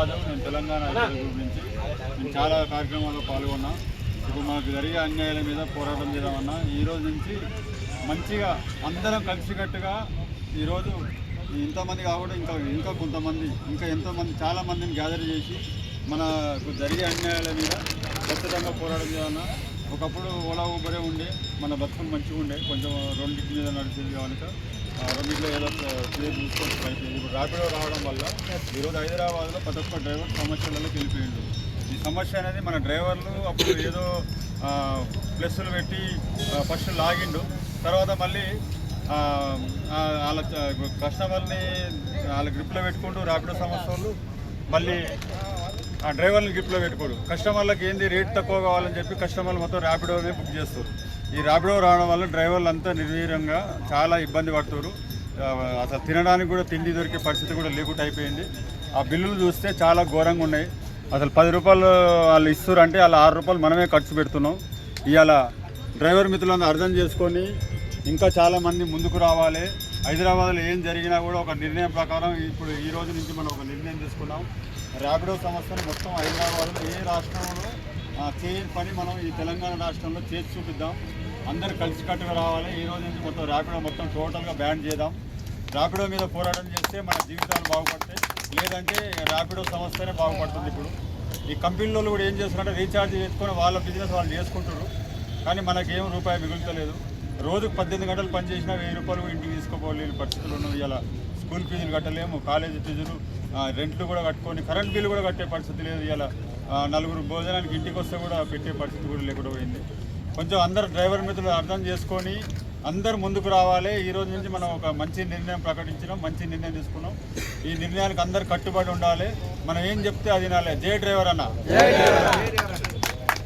యాదవ్, నేను తెలంగాణ గ్రూప్ నుంచి నేను చాలా కార్యక్రమాల్లో పాల్గొన్నా. ఇప్పుడు మనకు జరిగే అన్యాయాల మీద పోరాటం చేద్దామన్నా. ఈరోజు నుంచి మంచిగా అందరం కలిసికట్టుగా ఈరోజు ఇంతమంది కాకుండా ఇంకా కొంతమంది ఎంతోమంది చాలామందిని గ్యాదర్ చేసి మనకు జరిగే అన్యాయాల మీద ఖచ్చితంగా పోరాటం చేయాలన్నా. ఒకప్పుడు ఓలా ఊబరే ఉండే, మన బతుకులు మంచిగా ఉండే, కొంచెం రెండింటి మీద నడిచేది కనుక రెండింటిలో ఏదో క్లియర్ చూసుకొని అయిపోయింది. ఇప్పుడు ర్యాపిడో రావడం వల్ల ఈరోజు హైదరాబాద్లో ప్రతి ఒక్క డ్రైవర్ సమస్యలలో వెళ్ళిపోయిండు. ఈ సమస్య అనేది మన డ్రైవర్లు అప్పుడు ఏదో ప్లస్సులు పెట్టి ఫస్ట్ లాగిండు, తర్వాత మళ్ళీ వాళ్ళ కస్టమర్ని వాళ్ళ గ్రిప్లో పెట్టుకుంటూ ర్యాపిడో సంస్థ వాళ్ళు మళ్ళీ ఆ డ్రైవర్ని గ్రిప్లో పెట్టుకోడు. కస్టమర్లకు ఏంది రేట్ తక్కువ కావాలని చెప్పి కస్టమర్లు మొత్తం ర్యాపిడోనే బుక్ చేస్తారు. ఈ ర్యాపిడో రావడం వల్ల డ్రైవర్లు అంతా నిర్వీర్యంగా చాలా ఇబ్బంది పడుతారు. అసలు తినడానికి కూడా తిండి దొరికే పరిస్థితి కూడా లేకుండా అయిపోయింది. ఆ బిల్లులు చూస్తే చాలా ఘోరంగా ఉన్నాయి. అసలు 10 రూపాయలు వాళ్ళు ఇస్తారు అంటే వాళ్ళ 6 రూపాయలు మనమే ఖర్చు పెడుతున్నాం. ఇవాళ డ్రైవర్ మిత్రులను అర్థం చేసుకొని ఇంకా చాలామంది ముందుకు రావాలి. హైదరాబాద్లో ఏం జరిగినా కూడా ఒక నిర్ణయం ప్రకారం ఇప్పుడు ఈ రోజు నుంచి మనం ఒక నిర్ణయం తీసుకున్నాం. ర్యాపిడో సంస్థను మొత్తం హైదరాబాద్లో ఏ రాష్ట్రంలో చేయని పని మనం ఈ తెలంగాణ రాష్ట్రంలో చేసి చూపిద్దాం. అందరూ కలిసికట్టుగా రావాలి. ఈ రోజు నుంచి మొత్తం ర్యాపిడో మొత్తం టోటల్గా బ్యాన్ చేద్దాం. ర్యాపిడో మీద పోరాటం చేస్తే మన జీవితాలు బాగుపడతాయి, లేదంటే ర్యాపిడో సంస్థనే బాగుపడుతుంది. ఇప్పుడు ఈ కంపెనీలలో కూడా ఏం చేస్తున్నారంటే రీఛార్జ్ చేసుకొని వాళ్ళ బిజినెస్ వాళ్ళు చేసుకుంటారు, కానీ మనకేం రూపాయి మిగులుతలేదు. రోజుకు 18 గంటలు పనిచేసినా 1000 రూపాయలు ఇంటికి తీసుకోపోలేని పరిస్థితులు ఉన్నది. ఇలా స్కూల్ ఫీజులు కట్టలేము, కాలేజీ ఫీజులు, రెంట్లు కూడా కట్టుకొని కరెంట్ బిల్లు కూడా కట్టే పరిస్థితి లేదు. ఇలా నలుగురు భోజనానికి ఇంటికి వస్తే కూడా పెట్టే పరిస్థితి కూడా లేకుండా పోయింది. కొంచెం అందరు డ్రైవర్ మిత్రులు అర్థం చేసుకొని అందరు ముందుకు రావాలి. ఈ రోజు నుంచి మనం ఒక మంచి నిర్ణయం ప్రకటించినాం, మంచి నిర్ణయం తీసుకున్నాం. ఈ నిర్ణయానికి అందరు కట్టుబడి ఉండాలి. మనం ఏం చెప్తే అది వినాలి. జై డ్రైవర్ అన్న.